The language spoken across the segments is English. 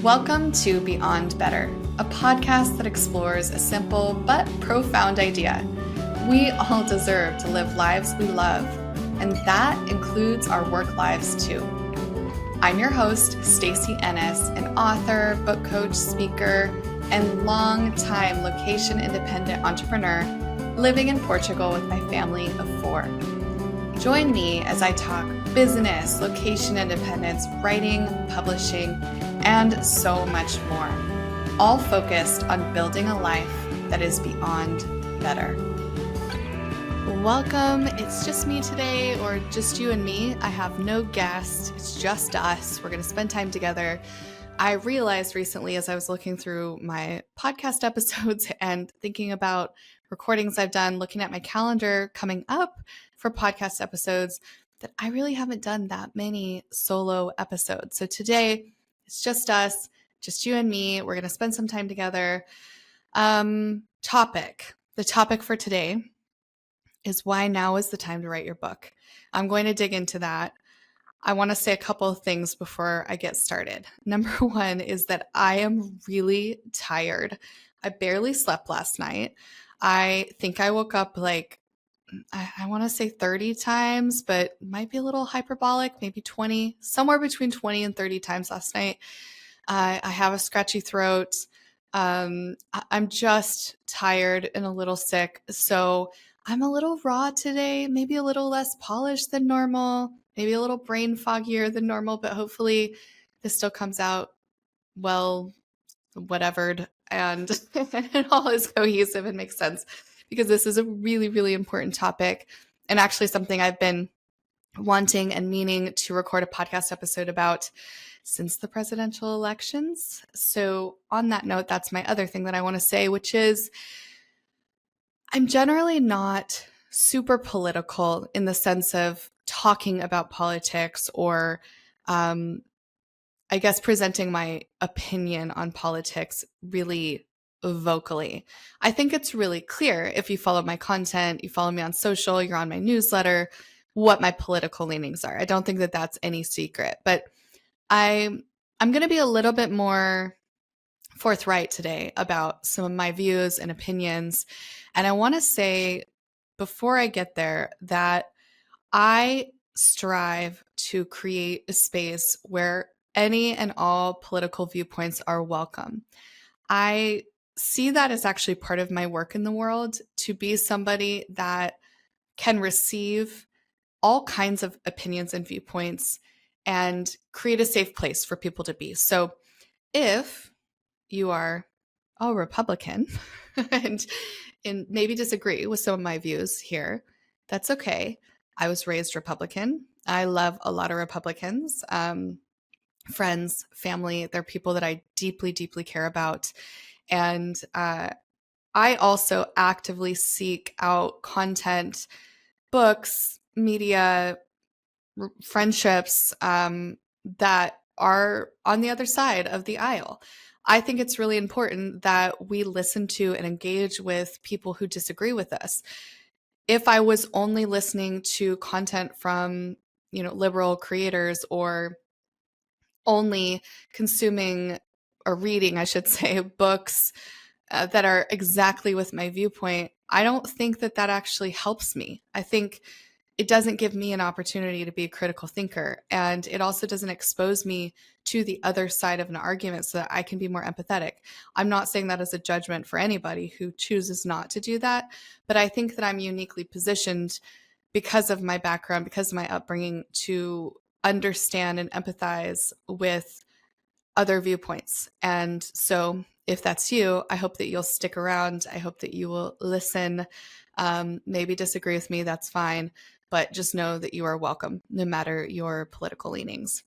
Welcome to Beyond Better, a podcast that explores a simple but profound idea. We all deserve to live lives we love, and that includes our work lives too. I'm your host, Stacey Ennis, an author, book coach, speaker, and long-time location-independent entrepreneur living in Portugal with my family of 4. Join me as I talk business, location independence, writing, publishing, and so much more, all focused on building a life that is beyond better. Welcome. It's just me today, or just you and me. I have no guest. It's just us. We're going to spend time together. I realized recently as I was looking through my podcast episodes and thinking about recordings I've done, looking at my calendar coming up for podcast episodes, that I really haven't done that many solo episodes. So today, it's just us, just you and me. We're going to spend some time together. The topic for today is why now is the time to write your book. I'm going to dig into that. I want to say a couple of things before I get started. Number one is that I am really tired. I barely slept last night. I think I woke up I want to say 30 times, but might be a little hyperbolic, maybe 20, somewhere between 20 and 30 times last night. I have a scratchy throat. I'm just tired and a little sick. So I'm a little raw today, maybe a little less polished than normal, maybe a little brain foggier than normal, but hopefully this still comes out well, whatevered, and it all is cohesive and makes sense, because this is a really, really important topic, and actually something I've been wanting and meaning to record a podcast episode about since the presidential elections. So on that note, that's my other thing that I want to say, which is I'm generally not super political in the sense of talking about politics or I guess presenting my opinion on politics really vocally. I think it's really clear if you follow my content, you follow me on social, you're on my newsletter, what my political leanings are. I don't think that that's any secret, but I'm going to be a little bit more forthright today about some of my views and opinions. And I want to say before I get there that I strive to create a space where any and all political viewpoints are welcome. I see that as actually part of my work in the world, to be somebody that can receive all kinds of opinions and viewpoints and create a safe place for people to be. So if you are a Republican and maybe disagree with some of my views here, that's okay. I was raised Republican. I love a lot of Republicans, friends, family. They're people that I deeply, deeply care about. And I also actively seek out content, books, media, friendships that are on the other side of the aisle. I think it's really important that we listen to and engage with people who disagree with us. If I was only listening to content from, liberal creators, or only consuming or reading, I should say, books that are exactly with my viewpoint, I don't think that that actually helps me. I think it doesn't give me an opportunity to be a critical thinker. And it also doesn't expose me to the other side of an argument so that I can be more empathetic. I'm not saying that as a judgment for anybody who chooses not to do that, but I think that I'm uniquely positioned because of my background, because of my upbringing, to understand and empathize with other viewpoints. And so if that's you, I hope that you'll stick around. I hope that you will listen. Maybe disagree with me, that's fine. But just know that you are welcome, no matter your political leanings.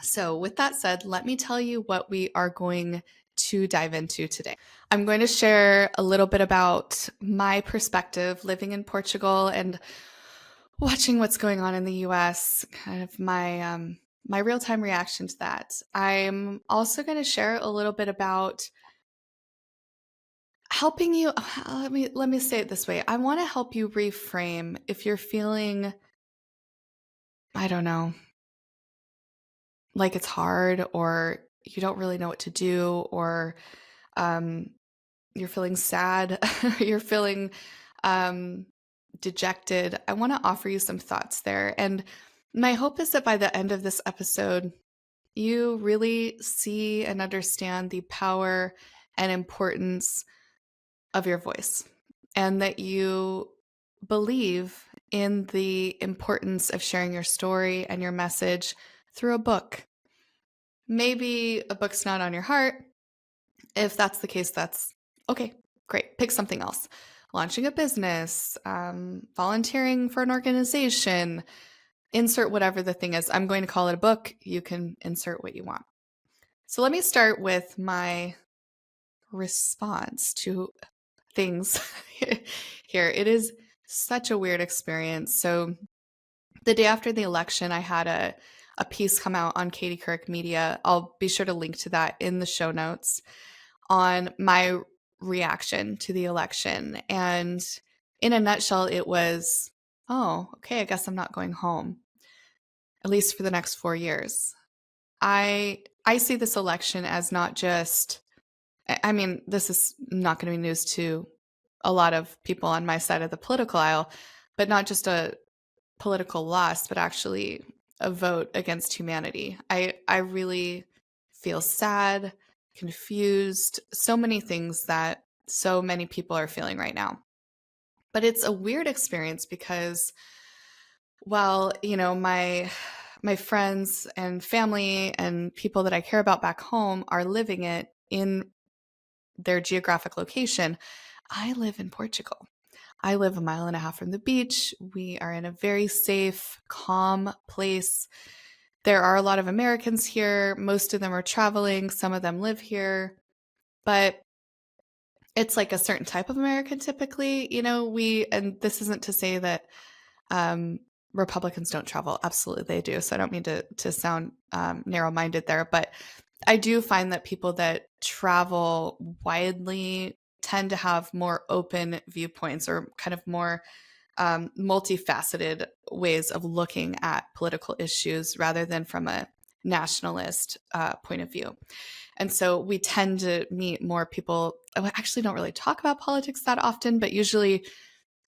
So with that said, let me tell you what we are going to dive into today. I'm going to share a little bit about my perspective living in Portugal and watching what's going on in the US, kind of my real-time reaction to that. I'm also going to share a little bit about helping you. Let me say it this way. I want to help you reframe if you're feeling, I don't know, like it's hard, or you don't really know what to do, or um, you're feeling sad, you're feeling um, dejected, I want to offer you some thoughts there. And my hope is that by the end of this episode, you really see and understand the power and importance of your voice, and that you believe in the importance of sharing your story and your message through a book. Maybe a book's not on your heart. If that's the case, that's okay. Great. Pick something else. Launching a business, volunteering for an organization, insert whatever the thing is. I'm going to call it a book. You can insert what you want. So let me start with my response to things here. It is such a weird experience. So the day after the election, I had a piece come out on Katie Couric Media. I'll be sure to link to that in the show notes, on my reaction to the election. And in a nutshell, it was, oh, okay, I guess I'm not going home, at least for the next 4 years. I see this election as not just, I mean, this is not going to be news to a lot of people on my side of the political aisle, but not just a political loss, but actually a vote against humanity. I really feel sad, confused, so many things that so many people are feeling right now. But it's a weird experience because, well, my friends and family and people that I care about back home are living it in their geographic location. I live in Portugal. I live a mile and a half from the beach. We are in a very safe, calm place. There are a lot of Americans here. Most of them are traveling. Some of them live here. But it's like a certain type of American typically. And this isn't to say that Republicans don't travel. Absolutely they do. So I don't mean to sound narrow-minded there. But I do find that people that travel widely tend to have more open viewpoints, or kind of more multifaceted ways of looking at political issues rather than from a nationalist point of view. And so we tend to meet more people. I actually don't really talk about politics that often, but usually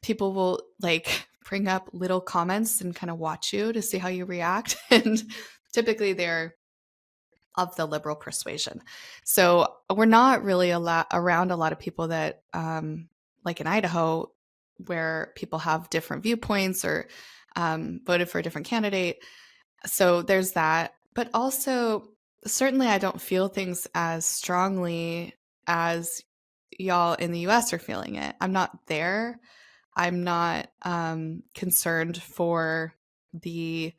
people will like bring up little comments and kind of watch you to see how you react. And typically they're of the liberal persuasion. So we're not really around a lot of people that, like in Idaho, where people have different viewpoints or voted for a different candidate. So there's that. But also, certainly, I don't feel things as strongly as y'all in the US are feeling it. I'm not there. I'm not concerned for the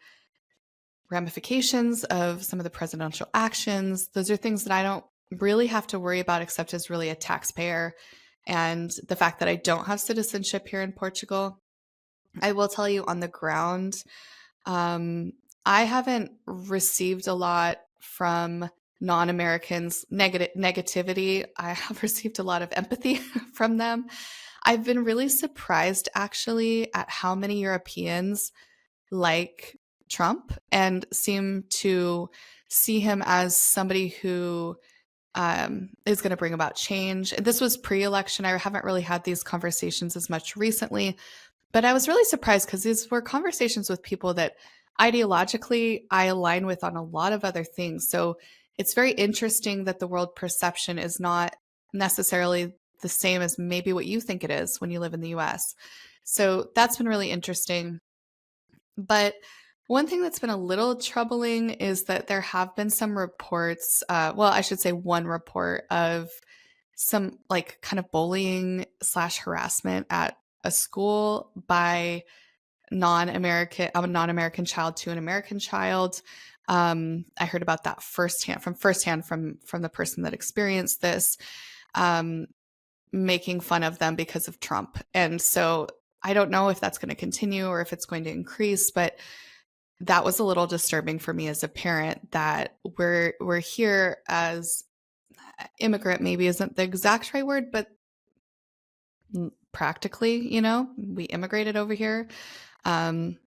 ramifications of some of the presidential actions. Those are things that I don't really have to worry about, except as really a taxpayer. And the fact that I don't have citizenship here in Portugal. I will tell you, on the ground, I haven't received a lot from non-Americans negativity. I have received a lot of empathy from them. I've been really surprised actually at how many Europeans like Trump and seem to see him as somebody who is going to bring about change. This was pre-election. I haven't really had these conversations as much recently, but I was really surprised because these were conversations with people that ideologically I align with on a lot of other things. So it's very interesting that the world perception is not necessarily the same as maybe what you think it is when you live in the US. So that's been really interesting. But one thing that's been a little troubling is that there have been some reports, well, I should say one report of some like kind of bullying slash harassment at a school by a non-American child to an American child. I heard about that firsthand from the person that experienced this, um, making fun of them because of Trump. And so I don't know if that's going to continue or if it's going to increase, but that was a little disturbing for me as a parent, that we're here as immigrant, maybe isn't the exact right word, but practically, we immigrated over here. Um,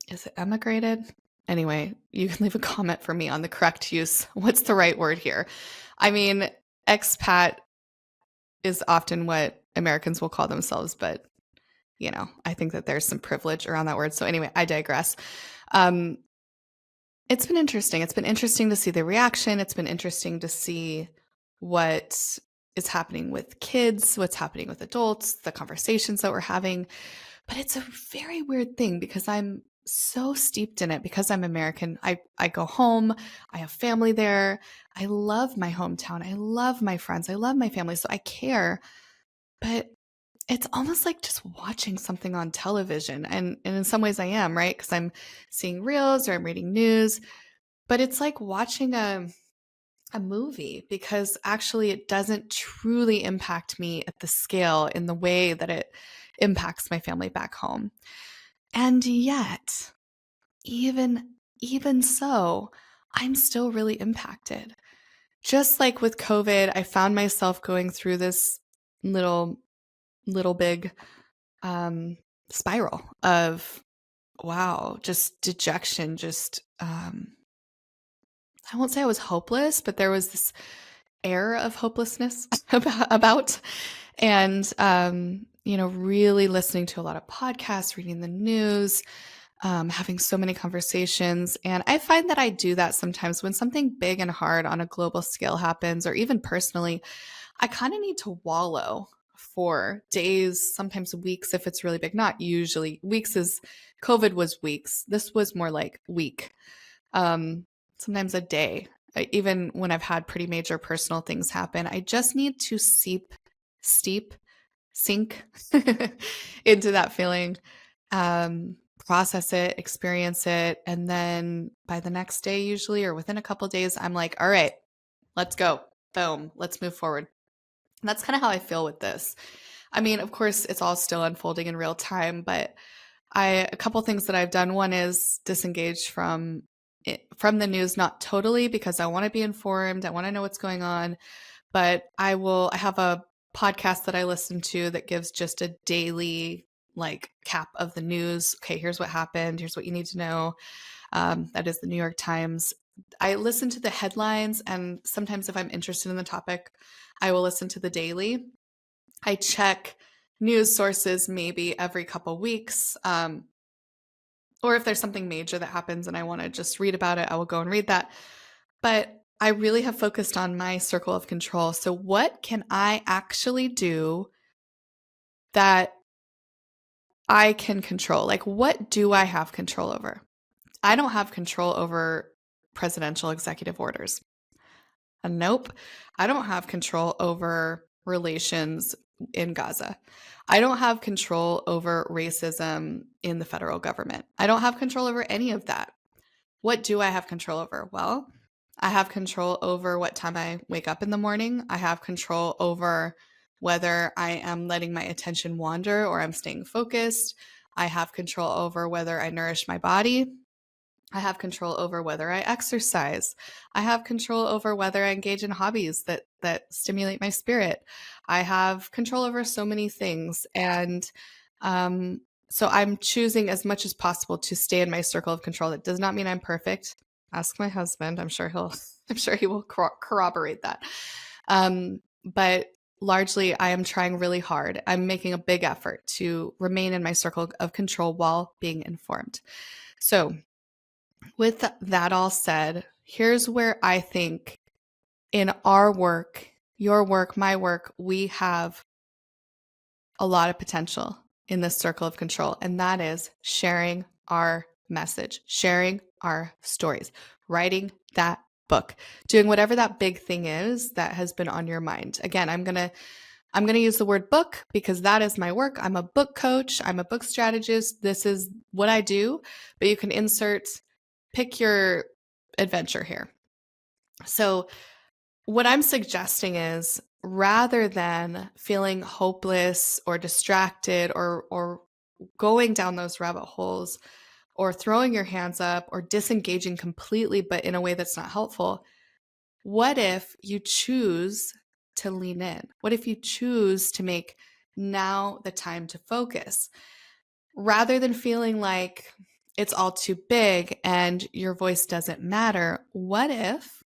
is it emigrated? Anyway, you can leave a comment for me on the correct use. What's the right word here? I mean, expat is often what Americans will call themselves, but I think that there's some privilege around that word. So anyway, I digress. Um, it's been interesting. It's been interesting to see the reaction. It's been interesting to see what is happening with kids, what's happening with adults, the conversations that we're having. But it's a very weird thing because I'm so steeped in it because I'm American. I go home, I have family there. I love my hometown. I love my friends. I love my family. So I care. But it's almost like just watching something on television. And in some ways I am, right? Because I'm seeing reels or I'm reading news. But it's like watching a movie because actually it doesn't truly impact me at the scale in the way that it impacts my family back home. And yet, even so, I'm still really impacted. Just like with COVID, I found myself going through this little big spiral of wow, just dejection, just I won't say I was hopeless, but there was this air of hopelessness about and really listening to a lot of podcasts, reading the news, having so many conversations. And I find that I do that sometimes when something big and hard on a global scale happens, or even personally, I kind of need to wallow for days, sometimes weeks if it's really big. Not usually. Weeks is COVID was weeks. This was more like week. Sometimes a day. Even when I've had pretty major personal things happen, I just need to sink into that feeling, process it, experience it, and then by the next day, usually, or within a couple days, I'm like, all right, let's go. Boom, let's move forward. And that's kind of how I feel with this. I mean, of course, it's all still unfolding in real time, but a couple things that I've done. One is disengage from the news, not totally because I want to be informed. I want to know what's going on, but I have a podcast that I listen to that gives just a daily like cap of the news. Okay, here's what happened. Here's what you need to know. That is the New York Times. I listen to the headlines, and sometimes if I'm interested in the topic, I will listen to the daily. I check news sources maybe every couple weeks. Or if there's something major that happens and I want to just read about it, I will go and read that. But I really have focused on my circle of control. So, what can I actually do that I can control? Like, what do I have control over? I don't have control over presidential executive orders. Nope. I don't have control over relations in Gaza. I don't have control over racism in the federal government. I don't have control over any of that. What do I have control over? Well, I have control over what time I wake up in the morning. I have control over whether I am letting my attention wander or I'm staying focused. I have control over whether I nourish my body. I have control over whether I exercise. I have control over whether I engage in hobbies that stimulate my spirit. I have control over so many things. And so I'm choosing as much as possible to stay in my circle of control. That does not mean I'm perfect. Ask my husband. I'm sure he will corroborate that. But largely, I am trying really hard. I'm making a big effort to remain in my circle of control while being informed. So, with that all said, here's where I think in our work, your work, my work, we have a lot of potential in this circle of control, and that is sharing our message, sharing our stories, writing that book, doing whatever that big thing is that has been on your mind. Again, I'm going to use the word book because that is my work. I'm a book coach, I'm a book strategist. This is what I do, but you can pick your adventure here. So, what I'm suggesting is rather than feeling hopeless or distracted or going down those rabbit holes or throwing your hands up or disengaging completely, but in a way that's not helpful, what if you choose to lean in? What if you choose to make now the time to focus? Rather than feeling like it's all too big and your voice doesn't matter, what if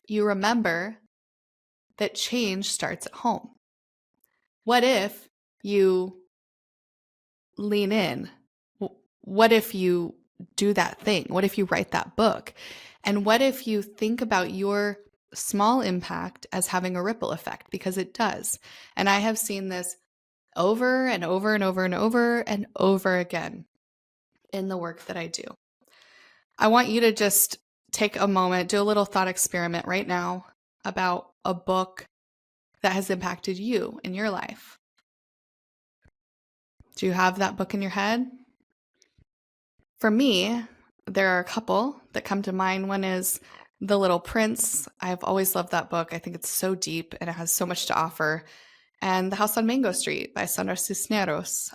you remember that change starts at home? What if you lean in? What if you do that thing? What if you write that book? And what if you think about your small impact as having a ripple effect? Because it does. And I have seen this over and over and over and over and over again in the work that I do. I want you to just take a moment, do a little thought experiment right now about a book that has impacted you in your life. Do you have that book in your head? For me, there are a couple that come to mind. One is The Little Prince. I've always loved that book. I think it's so deep and it has so much to offer. And The House on Mango Street by Sandra Cisneros.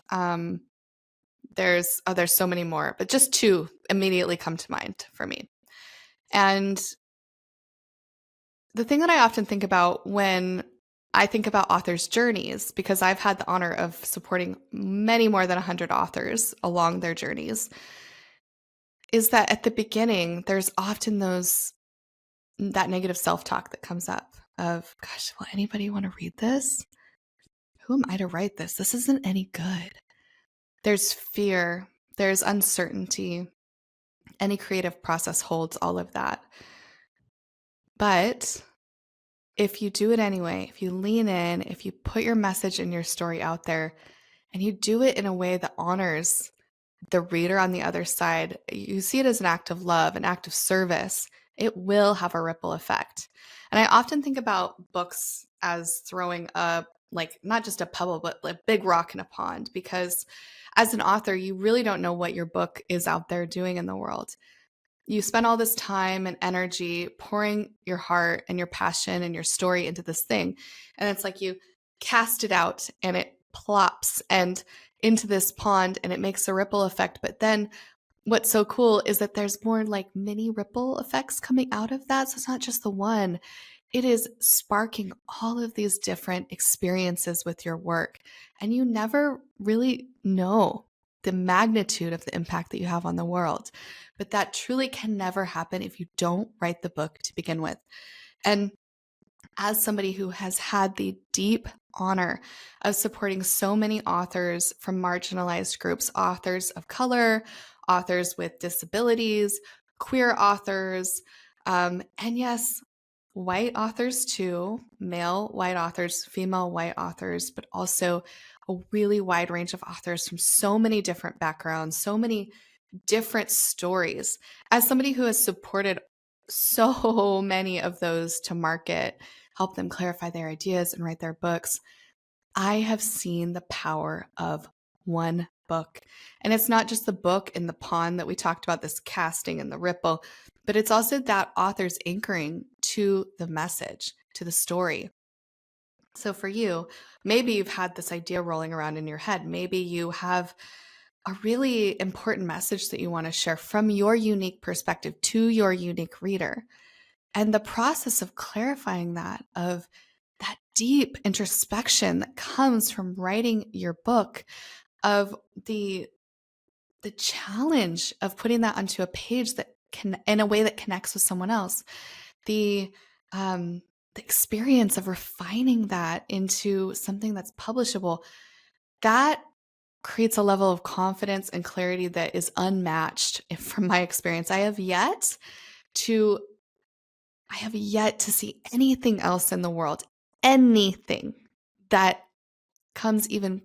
There's so many more, but just two immediately come to mind for me. And the thing that I often think about when I think about authors' journeys, because I've had the honor of supporting many more than 100 authors along their journeys, is that at the beginning, there's often that negative self-talk that comes up of, gosh, will anybody want to read this? Who am I to write this? This isn't any good. There's fear, there's uncertainty. Any creative process holds all of that. But if you do it anyway, if you lean in, if you put your message and your story out there, and you do it in a way that honors the reader on the other side, you see it as an act of love, an act of service, it will have a ripple effect. And I often think about books as throwing a, like, not just a pebble, but a big rock in a pond, because as an author, you really don't know what your book is out there doing in the world. You spend all this time and energy pouring your heart and your passion and your story into this thing. And it's like you cast it out and it plops and into this pond and it makes a ripple effect. But then what's so cool is that there's more like mini ripple effects coming out of that. So it's not just the one. It is sparking all of these different experiences with your work. And you never really know the magnitude of the impact that you have on the world. But that truly can never happen if you don't write the book to begin with. And as somebody who has had the deep honor of supporting so many authors from marginalized groups, authors of color, authors with disabilities, queer authors, and yes, white authors too, male white authors, female white authors, but also a really wide range of authors from so many different backgrounds, so many different stories. As somebody who has supported so many of those to market, help them clarify their ideas and write their books, I have seen the power of one book. And it's not just the book in the pond that we talked about, this casting and the ripple, but it's also that author's anchoring to the message, to the story. So for you, maybe you've had this idea rolling around in your head. Maybe you have a really important message that you want to share from your unique perspective to your unique reader. And the process of clarifying that, of that deep introspection that comes from writing your book, of the challenge of putting that onto a page that can, in a way that connects with someone else, the experience of refining that into something that's publishable, that creates a level of confidence and clarity that is unmatched from my experience. I have yet to see anything else in the world, anything that comes even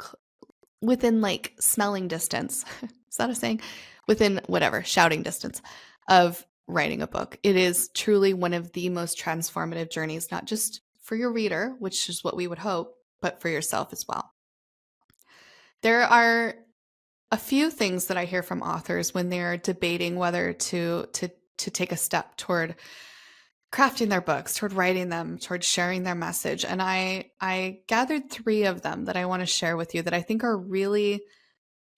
within like smelling distance. Is that a saying? Within whatever, shouting distance of writing a book. It is truly one of the most transformative journeys, not just for your reader, which is what we would hope, but for yourself as well. There are a few things that I hear from authors when they're debating whether to take a step toward crafting their books, toward writing them, toward sharing their message. And I gathered 3 of them that I want to share with you that I think are really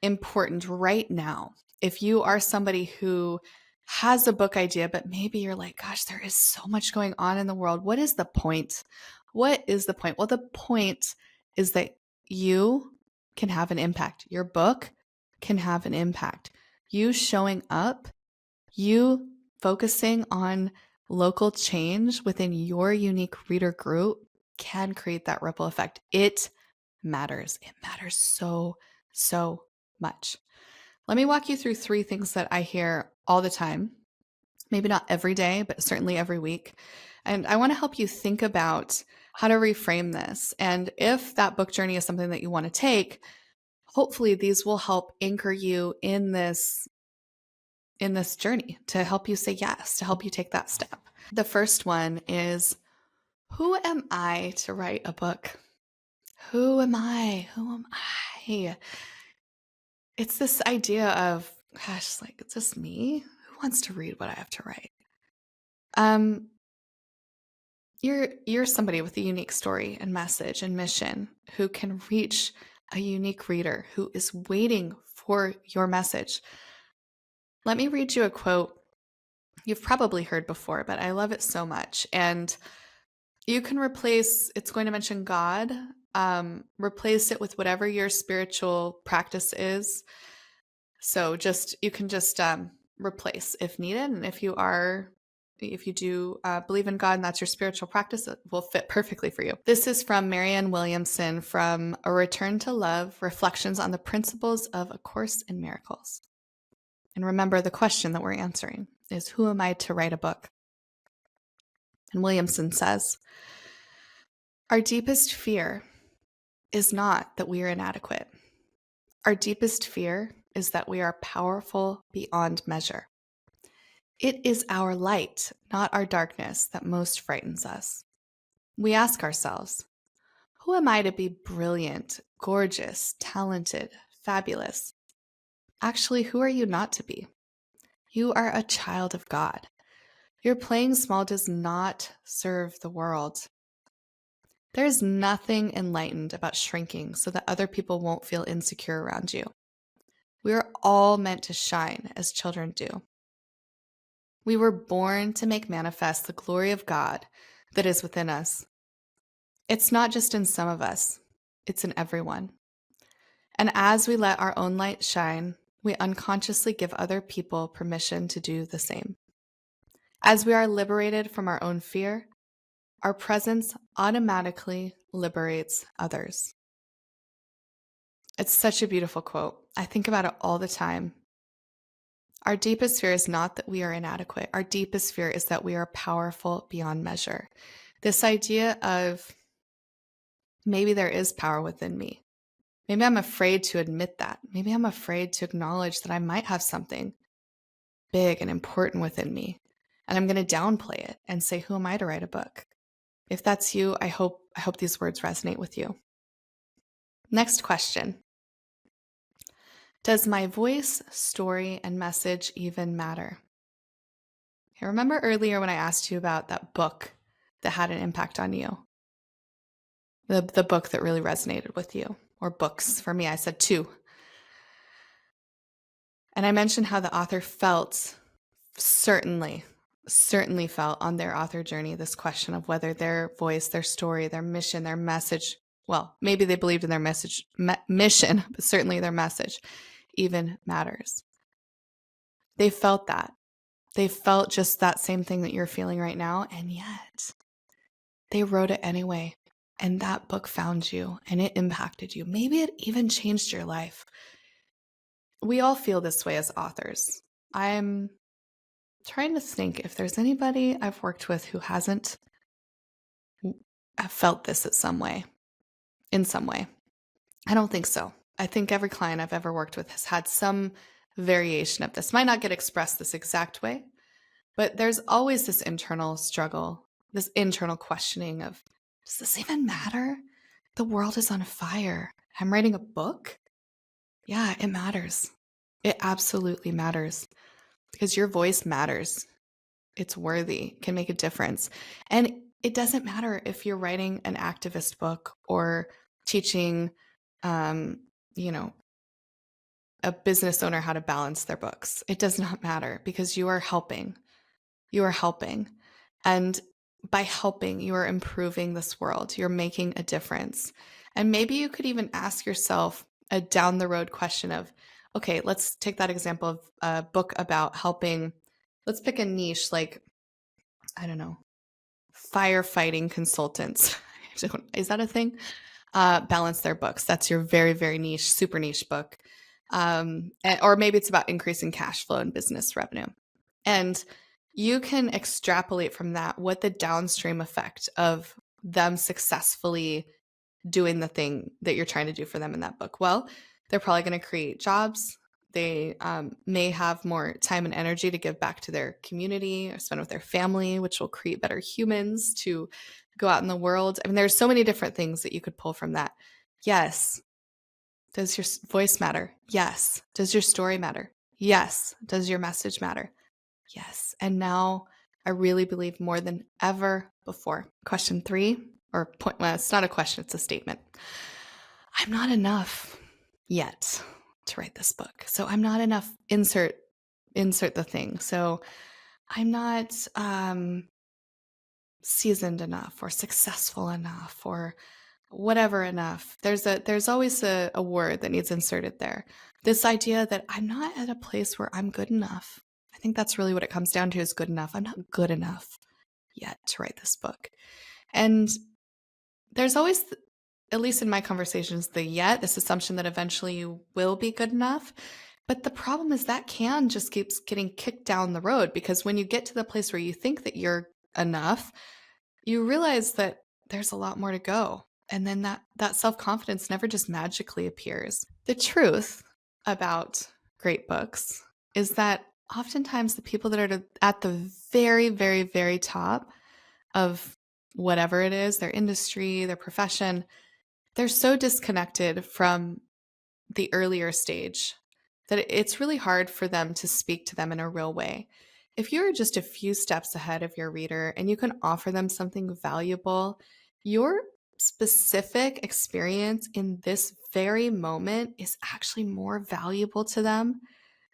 important right now. If you are somebody who has a book idea, but maybe you're like, gosh, there is so much going on in the world. What is the point? What is the point? Well, the point is that you can have an impact. Your book can have an impact. You showing up, you focusing on local change within your unique reader group can create that ripple effect. It matters. It matters so, so much. Let me walk you through 3 things that I hear all the time. Maybe not every day, but certainly every week. And I want to help you think about how to reframe this. And if that book journey is something that you want to take, hopefully these will help anchor you in this journey to help you say yes, to help you take that step. The first one is, who am I to write a book? Who am I? Who am I? It's this idea of, gosh, like, it's just me. Who wants to read what I have to write? You're somebody with a unique story and message and mission who can reach a unique reader who is waiting for your message. Let me read you a quote you've probably heard before, but I love it so much. And you can replace, it's going to mention God, replace it with whatever your spiritual practice is. So you can just replace if needed. And if you do believe in God and that's your spiritual practice, it will fit perfectly for you. This is from Marianne Williamson from A Return to Love, Reflections on the Principles of A Course in Miracles. And remember, the question that we're answering is, who am I to write a book? And Williamson says, our deepest fear is not that we are inadequate. Our deepest fear is that we are powerful beyond measure. It is our light, not our darkness, that most frightens us. We ask ourselves, who am I to be brilliant, gorgeous, talented, fabulous? Actually, who are you not to be? You are a child of God. Your playing small does not serve the world. There is nothing enlightened about shrinking so that other people won't feel insecure around you. We are all meant to shine as children do. We were born to make manifest the glory of God that is within us. It's not just in some of us, it's in everyone. And as we let our own light shine, we unconsciously give other people permission to do the same. As we are liberated from our own fear, our presence automatically liberates others. It's such a beautiful quote. I think about it all the time. Our deepest fear is not that we are inadequate. Our deepest fear is that we are powerful beyond measure. This idea of maybe there is power within me. Maybe I'm afraid to admit that. Maybe I'm afraid to acknowledge that I might have something big and important within me. And I'm going to downplay it and say, who am I to write a book? If that's you, I hope these words resonate with you. Next question. Does my voice, story, and message even matter? Okay, remember earlier when I asked you about that book that had an impact on you? The book that really resonated with you, or books. For me, I said 2. And I mentioned how the author certainly felt on their author journey this question of whether their voice, their story, their mission, their message, well, maybe they believed in their mission, but certainly their message even matters. They felt that. They felt just that same thing that you're feeling right now, and yet they wrote it anyway. And that book found you and it impacted you. Maybe it even changed your life. We all feel this way as authors. I'm trying to think if there's anybody I've worked with who hasn't felt this in some way. I don't think so. I think every client I've ever worked with has had some variation of this. Might not get expressed this exact way, but there's always this internal struggle, this internal questioning of, does this even matter? The world is on fire. I'm writing a book? Yeah, it matters. It absolutely matters because your voice matters. It's worthy, can make a difference. And it doesn't matter if you're writing an activist book or teaching, a business owner how to balance their books. It does not matter because you are helping. You are helping. And by helping, you are improving this world. You're making a difference. And maybe you could even ask yourself a down the road question of, Okay, let's take that example of a book about helping. Let's pick a niche like, I don't know, firefighting consultants. Is that a thing? Balance their books. That's your very, very niche, super niche book. Or maybe it's about increasing cash flow and business revenue. And you can extrapolate from that what the downstream effect of them successfully doing the thing that you're trying to do for them in that book. Well, they're probably going to create jobs. They may have more time and energy to give back to their community or spend with their family, which will create better humans to go out in the world. I mean, there's so many different things that you could pull from that. Yes. Does your voice matter? Yes. Does your story matter? Yes. Does your message matter? Yes. And now I really believe more than ever before. Question 3, or point, well, it's not a question, it's a statement. I'm not enough yet to write this book. So I'm not enough, insert the thing. So I'm not seasoned enough or successful enough or whatever enough. There's always a word that needs inserted there. This idea that I'm not at a place where I'm good enough. I think that's really what it comes down to, is good enough. I'm not good enough yet to write this book. And there's always, at least in my conversations, this assumption that eventually you will be good enough. But the problem is that can just keeps getting kicked down the road, because when you get to the place where you think that you're enough, you realize that there's a lot more to go. And then that self-confidence never just magically appears. The truth about great books is that oftentimes the people that are at the very, very, very top of whatever it is, their industry, their profession, they're so disconnected from the earlier stage that it's really hard for them to speak to them in a real way. If you're just a few steps ahead of your reader and you can offer them something valuable, your specific experience in this very moment is actually more valuable to them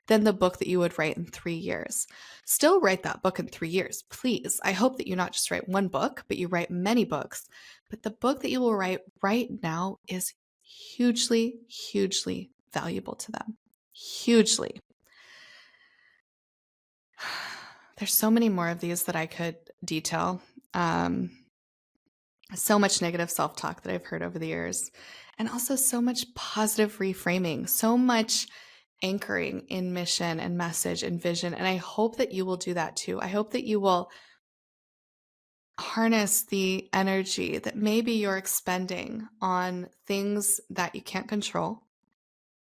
than the book that you would write in 3 years. Still write that book in 3 years, please. I hope that you not just write one book, but you write many books. But the book that you will write right now is hugely, hugely valuable to them. Hugely. There's so many more of these that I could detail. So much negative self-talk that I've heard over the years, and also so much positive reframing, so much anchoring in mission and message and vision. And I hope that you will do that too. I hope that you will harness the energy that maybe you're expending on things that you can't control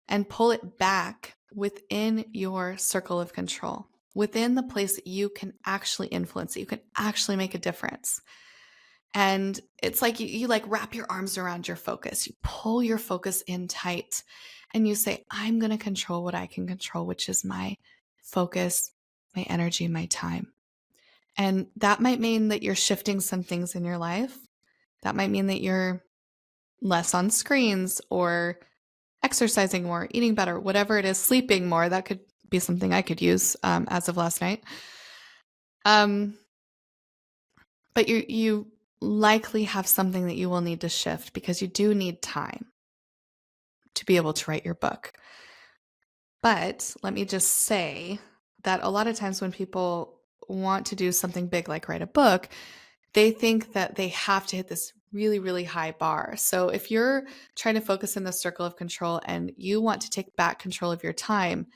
and pull it back within your circle of control, within the place that you can actually influence, that you can actually make a difference. And it's like you like wrap your arms around your focus. You pull your focus in tight and you say, I'm going to control what I can control, which is my focus, my energy, my time. And that might mean that you're shifting some things in your life. That might mean that you're less on screens or exercising more, eating better, whatever it is, sleeping more. That could be something I could use as of last night. But you likely have something that you will need to shift, because you do need time to be able to write your book. But let me just say that a lot of times when people want to do something big like write a book, they think that they have to hit this really, really high bar. So if you're trying to focus in the circle of control and you want to take back control of your time,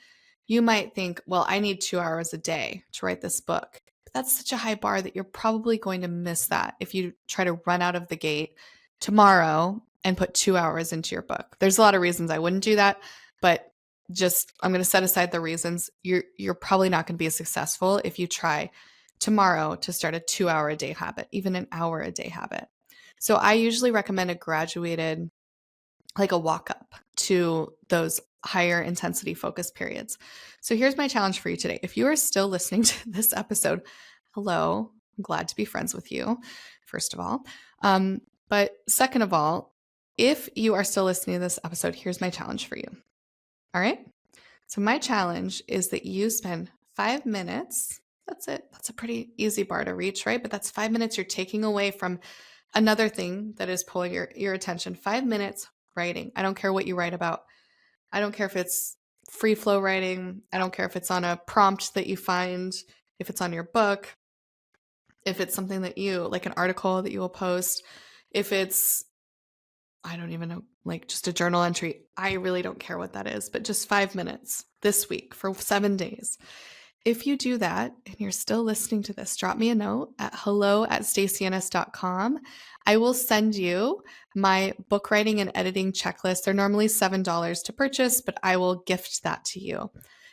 you might think, well, I need 2 hours a day to write this book. But that's such a high bar that you're probably going to miss that if you try to run out of the gate tomorrow and put 2 hours into your book. There's a lot of reasons I wouldn't do that, but just I'm going to set aside the reasons. You're probably not going to be as successful if you try tomorrow to start a 2-hour a day habit, even an hour a day habit. So I usually recommend a graduated, like a walk up to those higher intensity focus periods. So here's my challenge for you today. If you are still listening to this episode, hello, I'm glad to be friends with you, first of all. But second of all, if you are still listening to this episode, here's my challenge for you. All right. So my challenge is that you spend 5 minutes. That's it. That's a pretty easy bar to reach, right? But that's 5 minutes you're taking away from another thing that is pulling your attention. 5 minutes writing. I don't care what you write about. I don't care if it's free flow writing. I don't care if it's on a prompt that you find, if it's on your book, if it's something that you, like an article that you will post, if it's, I don't even know, like just a journal entry. I really don't care what that is, but just 5 minutes this week for 7 days. If you do that and you're still listening to this, drop me a note at hello@stacyennis.com. I will send you my book writing and editing checklist. They're normally $7 to purchase, but I will gift that to you.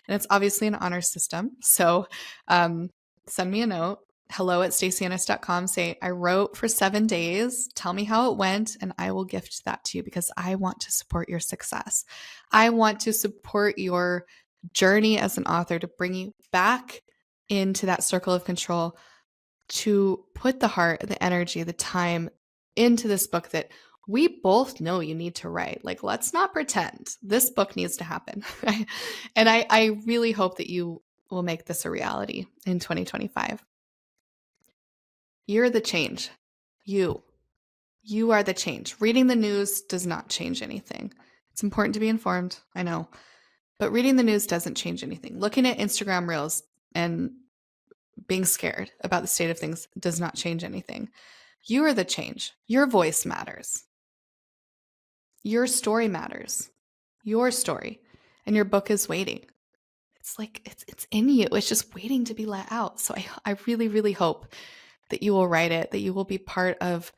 And it's obviously an honor system. So send me a note, hello@stacyennis.com. Say, I wrote for 7 days. Tell me how it went, and I will gift that to you because I want to support your success. I want to support your journey as an author to bring you back into that circle of control, to put the heart, the energy, the time into this book that we both know you need to write. Like, let's not pretend. This book needs to happen. And I really hope that you will make this a reality in 2025. You're the change. You are the change. Reading the news does not change anything. It's important to be informed, I know. But reading the news doesn't change anything. Looking at Instagram reels and being scared about the state of things does not change anything. You are the change. Your voice matters. Your story matters. Your story. And your book is waiting. It's like it's in you. It's just waiting to be let out. So I really, really hope that you will write it, that you will be part of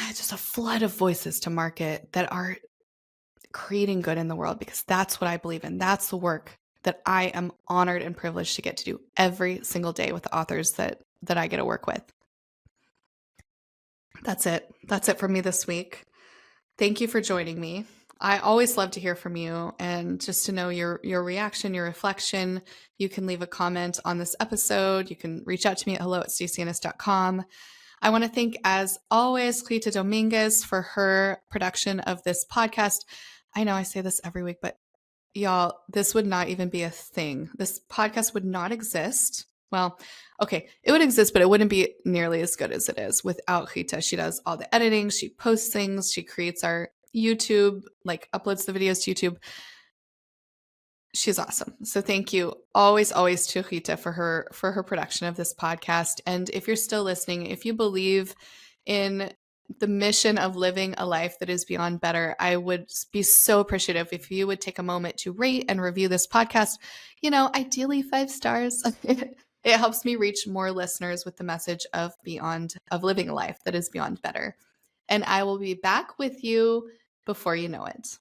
just a flood of voices to market that are creating good in the world, because that's what I believe in. That's the work that I am honored and privileged to get to do every single day with the authors that I get to work with. That's it. That's it for me this week. Thank you for joining me. I always love to hear from you and just to know your reaction, your reflection. You can leave a comment on this episode. You can reach out to me at hello@stacyennis.com. I want to thank, as always, Rita Dominguez for her production of this podcast. I know I say this every week, but y'all, this would not even be a thing. This podcast would not exist. Well, okay, it would exist, but it wouldn't be nearly as good as it is without Rita. She does all the editing. She posts things. She creates our YouTube, like uploads the videos to YouTube. She's awesome. So thank you always to Rita for her production of this podcast. And if you're still listening, if you believe in the mission of living a life that is beyond better, I would be so appreciative if you would take a moment to rate and review this podcast. Ideally 5 stars. It helps me reach more listeners with the message of living a life that is beyond better. And I will be back with you before you know it.